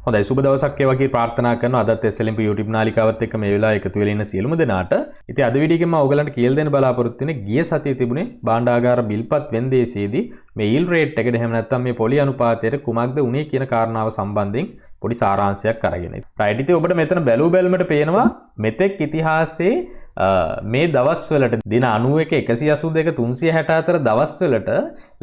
හොඳයි සුබ දවසක් වේවා කියලා ප්‍රාර්ථනා කරනවා. අදත් SLMP YouTube නාලිකාවත් එක්ක මේ වෙලාව එකතු වෙලා ඉන්න සියලුම දෙනාට. ඉතින් අද වීඩියෝ එකෙන් මම ඔයගලන්ට කියලා දෙන්න බලාපොරොත්තු වෙන්නේ ගිය සතියේ තිබුණේ භාණ්ඩාගාර බිල්පත් වෙන්දේසියේදී මේ yield rate එකට එහෙම නැත්නම් මේ පොලි අනුපාතයට කුමක්ද උනේ කියන කාරණාව සම්බන්ධයෙන් පොඩි සාරාංශයක් අරගෙන. right ඉතින් ඔබට මෙතන බැලු බැලමට පේනවා මෙතෙක් ඉතිහාසයේ මේ දවස්වලට දින 91 182 364 දවස්වලට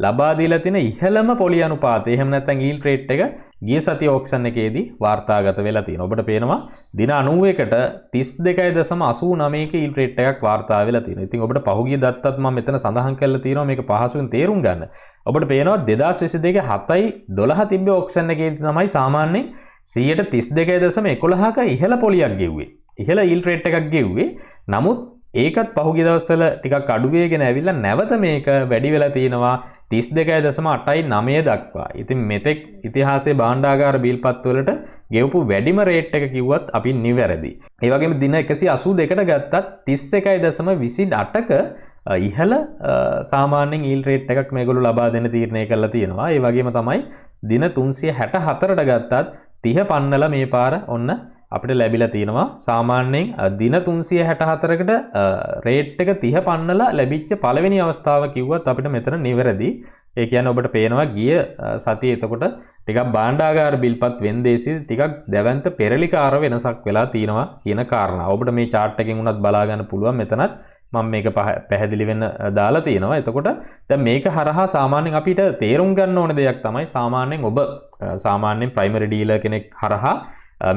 ලබා දීලා තියෙන ඉහළම පොලි අනුපාතය එහෙම නැත්නම් yield rate එක ගිය සතිය ඔක්ෂන් එකේදී වාර්තාගත වෙලා තියෙනවා. ඔබට පේනවා දින 91ට 32.89ක yield rate එකක් වාර්තා වෙලා තියෙනවා. ඉතින් ඔබට පහුගිය දත්තත් මම මෙතන සඳහන් කරලා තියෙනවා මේක පහසුවෙන් තේරුම් ගන්න. ඔබට පේනවා 2022 7.12 තිබ්බ ඔක්ෂන් එකේදී තමයි සාමාන්‍යයෙන් 132.11ක ඉහළ පොලියක් ගෙව්වේ. ඉහළ yield rate එකක් ගෙව්වේ. නමුත් ඒකත් පහුගිය දවස්වල ටිකක් අඩු වෙගෙන ඇවිල්ලා නැවත මේක වැඩි වෙලා තියෙනවා 32.89 දක්වා. ඉතින් මෙතෙක් ඉතිහාසයේ භාණ්ඩාගාර බිල්පත් වලට ගෙවපු වැඩිම රේට් එක කිව්වත් අපි නිවැරදි. ඒ වගේම දින 182කට ගත්තත් 31.28ක ඉහළ සාමාන්‍යයෙන් yield rate එකක් මේගොල්ලෝ ලබා දෙන්න තීරණය කරලා තියෙනවා. ඒ වගේම තමයි දින 364ට ගත්තත් 30 පන්නලා මේ පාර ඔන්න අපිට ලැබිලා තියෙනවා. සාමාන්‍යයෙන් දින 364කට රේට් එක 30 පන්නලා ලැබිච්ච පළවෙනි අවස්ථාව කිව්වත් අපිට මෙතන නිවැරදි. ඒ කියන්නේ ඔබට පේනවා ගිය සතියේ එතකොට ටිකක් භාණ්ඩාගාර බිල්පත් වෙන්දේසියේ ටිකක් දැවැන්ත පෙරලිකාර වෙනසක් වෙලා තියෙනවා කියන කාරණා. ඔබට මේ chart එකෙන් උනත් බලා ගන්න පුළුවන් මෙතනත් මම මේක පැහැදිලි වෙන්න දාලා තියෙනවා. එතකොට දැන් මේක හරහා සාමාන්‍යයෙන් අපිට තේරුම් ගන්න ඕන දෙයක් තමයි සාමාන්‍යයෙන් ඔබ සාමාන්‍යයෙන් ප්‍රයිමරි ඩීලර් කෙනෙක් හරහා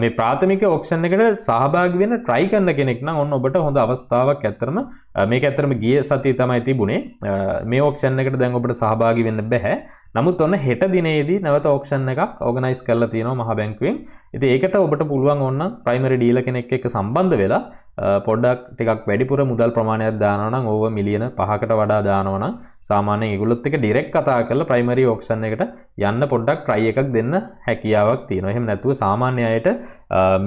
මේ ප්‍රාථමික ඔක්ෂන් එකට සහභාගී වෙන්න try කරන කෙනෙක් නම් ඔන්න ඔබට හොඳ අවස්ථාවක් ඇත්තරම මේක ඇත්තරම ගිය සතියේ තමයි තිබුණේ. මේ ඔක්ෂන් එකට දැන් ඔබට සහභාගී වෙන්න බෑ. නමුත් ඔන්න හෙට දිනේදී නැවත ඔක්ෂන් එකක් ඕගනයිස් කරලා තියෙනවා මහ බැංකුවෙන්. ඉතින් ඒකට ඔබට පුළුවන් ඕන ප්‍රයිමරි ඩීලර් කෙනෙක් එක්ක සම්බන්ධ වෙලා පොඩ්ඩක් ටිකක් වැඩිපුර මුදල් ප්‍රමාණයක් දානවා නම් ඕව මිලියන 5කට වඩා දානවා නම් සාමාන්‍යයෙන් ඒගොල්ලොත් එක්ක ඩිරෙක්ට් කතා කරලා ප්‍රයිමරි ඔක්ෂන් එකට යන්න පොඩ්ඩක් try එකක් දෙන්න හැකියාවක් තියෙනවා. එහෙම නැතුව සාමාන්‍ය අයට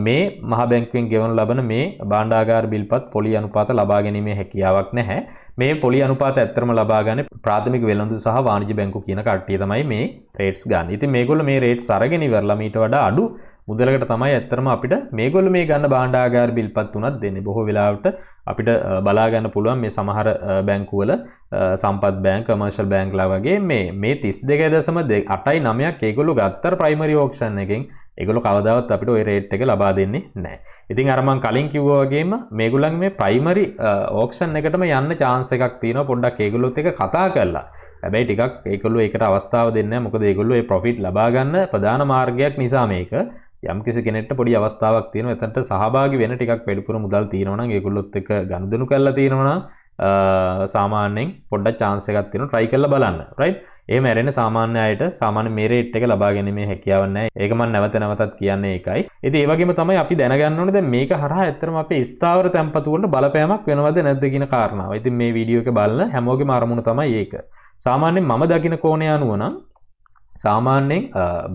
මේ මහ බැංකුවෙන් ගෙවන ලබන මේ භාණ්ඩාගාර බිල්පත් පොලි අනුපාත ලබා ගැනීමේ හැකියාවක් නැහැ. මේ පොලි අනුපාත ඇත්තටම ලබා ගන්න ප්‍රාථමික වෙළඳ සහ වාණිජ්‍ය බැංකු කියන කට්ටිය තමයි මේ රේට්ස් ගන්න. ඉතින් මේගොල්ලෝ මේ රේට්ස් අරගෙන ඉවරලා මීට වඩා අඩු මුදලකට තමයි ඇත්තටම අපිට මේගොල්ලෝ මේ ගන්න භාණ්ඩාගාර බිල්පත් උනත් දෙන්නේ. බොහෝ වෙලාවට අපිට බලා ගන්න පුළුවන් මේ සමහර බැංකුවල සම්පත් බැංක, කමර්ෂල් බැංක්ලා වගේ මේ 32.89ක් ඒගොල්ලෝ ගත්තර ප්‍රයිමරි ඔක්ෂන් එකෙන් ඒගොල්ලෝ කවදාවත් අපිට ওই රේට් එක ලබා දෙන්නේ නැහැ. ඉතින් අර මම කලින් කිව්වා වගේම මේගොල්ලන්ගේ මේ ප්‍රයිමරි ඔක්ෂන් එකටම යන්න chance එකක් තියෙනවා පොඩ්ඩක් ඒගොල්ලොත් එක්ක කතා කරලා. හැබැයි ටිකක් ඒගොල්ලෝ ඒකට අවස්ථාව දෙන්නේ නැහැ. මොකද ඒගොල්ලෝ ඒ ප්‍රොෆිට් ලබා ගන්න ප්‍රධාන මාර්ගයක් නිසා මේක. යම් කිසි කෙනෙක්ට පොඩි අවස්ථාවක් තියෙනවා එතනට සහභාගී වෙන්න ටිකක් වැඩිපුර මුදල් තියෙනවා නම් ඒගොල්ලොත් එක්ක ගනුදෙනු කරලා තියෙනවා නම් සාමාන්‍යයෙන් පොඩ්ඩක් chance එකක් තියෙනවා try කරලා බලන්න. right? එහෙම ඇරෙන සාමාන්‍ය අයට සාමාන්‍ය මේ රේට් එක ලබා ගැනීමේ හැකියාවක් නැහැ. ඒක මම නැවතත් කියන්නේ ඒකයි. ඉතින් ඒ වගේම තමයි අපි දැනගන්න ඕනේ දැන් මේක හරහා ඇත්තටම අපේ ස්ථාවර තැන්පතු වලට බලපෑමක් වෙනවද නැද්ද කියන කාරණාව. ඉතින් මේ වීඩියෝ එක බලන හැමෝගෙම අරමුණ තමයි ඒක. සාමාන්‍යයෙන් මම දකින කෝණය අනුව නම් සාමාන්‍යයෙන්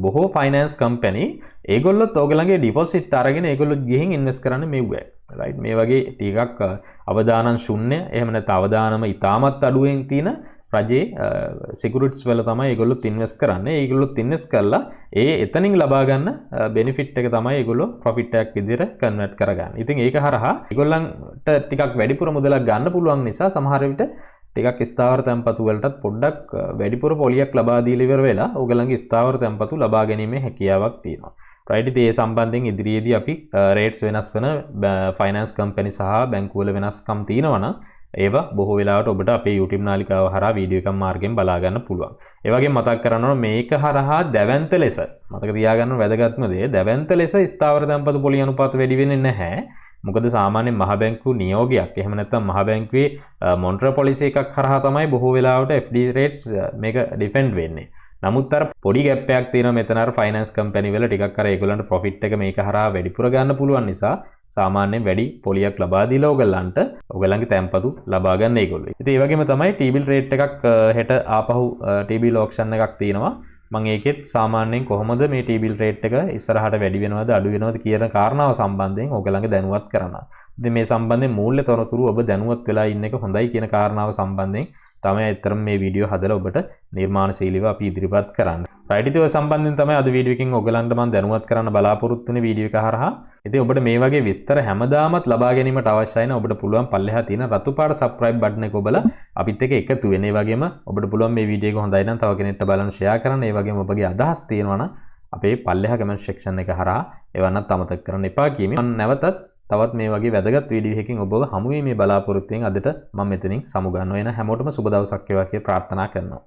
බොහෝ ෆයිනෑන්ස් කම්පැනි ඒගොල්ලොත් ඕගලන්ගේ ඩිපොසිට් අරගෙන ඒගොල්ලොත් ගිහින් ඉන්වෙස්ට් කරන්න මෙව්වයි. රයිට් මේ වගේ ටිකක් අවදානම් ශුන්‍ය එහෙම නැත්නම් අවදානම ඉතාමත් අඩුවෙන් තියෙන රජයේ සිකියුරිටිස් වල තමයි ඒගොල්ලොත් ඉන්වෙස්ට් කරන්නේ. ඒගොල්ලොත් ඉන්වෙස්ට් කරලා එතනින් ලබා ගන්න බෙනිෆිට් එක තමයි ඒගොල්ලෝ ප්‍රොෆිට් එකක් විදිහට කන්වර්ට් කරගන්නේ. ඉතින් ඒක හරහා ඒගොල්ලන්ට ටිකක් වැඩිපුර මුදලක් ගන්න පුළුවන් නිසා සමහර විට ටිකක් ස්ථාවර තැන්පතු වලටත් පොඩ්ඩක් වැඩිපුර පොලියක් ලබා දීලා ඉවර වෙලා ඕගලන්ගේ ස්ථාවර තැන්පතු ලබා ගැනීමේ හැකියාවක් තියෙනවා. රයිට් ඉතින් ඒ සම්බන්ධයෙන් ඉදිරියේදී අපි රේට්ස් වෙනස් වෙන ෆයිනෑන්ස් කම්පැනි සහ බැංකු වල වෙනස්කම් තියෙනවා නම් ඒවා බොහෝ වෙලාවට ඔබට අපේ YouTube නාලිකාව හරහා වීඩියෝ එකක් මාර්ගයෙන් බලා ගන්න පුළුවන්. ඒ වගේම මතක් කරගන්න ඕන මේක හරහා දැවැන්ත ලෙස මතක තියාගන්න වැදගත්ම දේ දැවැන්ත ලෙස ස්ථාවර තැන්පතු පොලි අනුපාත වැඩි වෙන්නේ නැහැ. මොකද සාමාන්‍යයෙන් මහ බැංකු නියෝගයක් එහෙම නැත්නම් මහ බැංකුවේ මොනිටර් පොලිසි එකක් කරහා තමයි බොහෝ වෙලාවට FD රේට්ස් මේක ඩිෆෙන්ඩ් වෙන්නේ. නමුත් අර පොඩි ગેප් එකක් තියෙනවා මෙතන අර ෆයිනෑන්ස් කම්පැනි වල ටිකක් අර ඒගොල්ලන්ට ප්‍රොෆිට් එක මේක හරහා වැඩිපුර ගන්න පුළුවන් නිසා සාමාන්‍යයෙන් වැඩි පොලියක් ලබා දීලා ඕගලන්ට ඕගලන්ගේ තැන්පතු ලබා ගන්න ඒගොල්ලෝ. ඉතින් ඒ වගේම තමයි T-bill rate එකක් හෙට ආපහු T-bill auction එකක් තියෙනවා. මම ඒකෙත් සාමාන්‍යයෙන් කොහොමද මේ T-bill rate එක ඉස්සරහට වැඩි වෙනවද අඩු වෙනවද කියන කාරණාව සම්බන්ධයෙන් ඕගලන්ගේ දැනුවත් කරනවා. ඉතින් මේ සම්බන්ධයෙන් මූල්‍ය තොරතුරු ඔබ දැනුවත් වෙලා ඉන්න එක හොඳයි කියන කාරණාව සම්බන්ධයෙන් තමයි අතරම මේ වීඩියෝ හදලා ඔබට නිර්මාණශීලීව අපි ඉදිරිපත් කරන්නේ. රයිට් ඉතින් ඔය සම්බන්ධයෙන් තමයි අද වීඩියෝ එකකින් ඔයගලන්ට මම දැනුවත් කරන්න බලාපොරොත්තු වෙන වීඩියෝ එක හරහා. ඉතින් ඔබට මේ වගේ විස්තර හැමදාමත් ලබා ගැනීමට අවශ්‍යයි නම් ඔබට පුළුවන් පල්ලෙහා තියෙන රතු පාට subscribe button එක ඔබලා අපිත් එක්ක එකතු වෙන්න. ඒ වගේම ඔබට පුළුවන් මේ වීඩියෝ එක හොඳයි නම් තව කෙනෙක්ට බලන්න share කරන්න. ඒ වගේම ඔබගේ අදහස් තියෙනවා නම් අපේ පල්ලෙහා comment section එක හරහා එවන්නත් අමතක කරන්න එපා කියමින් මම නැවතත් තවත් මේ වගේ වැදගත් වීඩියෝ එකකින් ඔබව හමු වීමේ බලාපොරොත්තුවෙන් අදට මම මෙතනින් සමු ගන්නවා. එන හැමෝටම සුබ දවසක් වේවා කියලා ප්‍රාර්ථනා කරනවා.